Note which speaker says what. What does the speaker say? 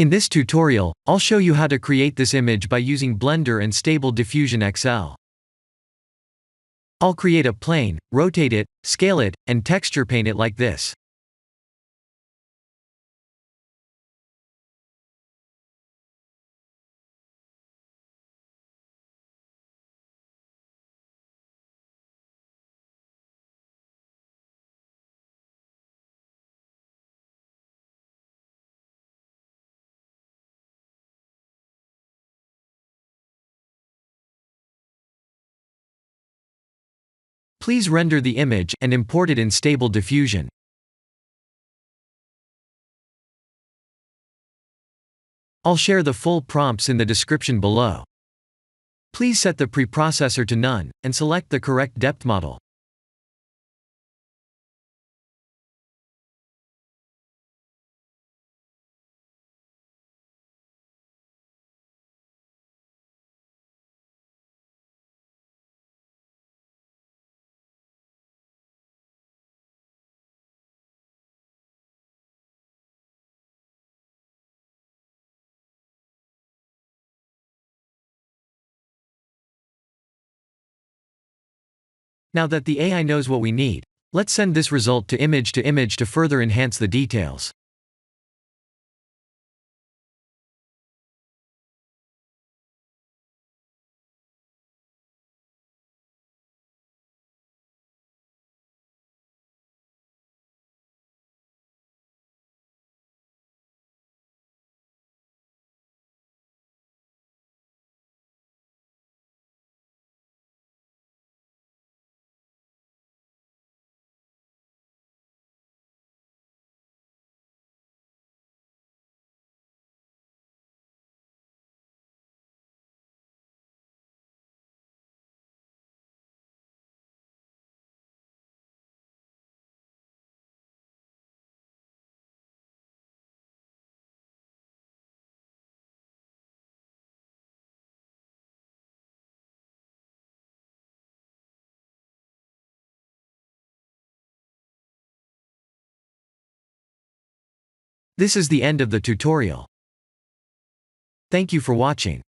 Speaker 1: In this tutorial, I'll show you how to create this image by using Blender and Stable Diffusion XL. I'll create a plane, rotate it, scale it, and texture paint it like this. Please render the image and import it in Stable Diffusion. I'll share the full prompts in the description below. Please set the preprocessor to none, and select the correct depth model. Now that the AI knows what we need, let's send this result to image to further enhance the details. This is the end of the tutorial. Thank you for watching.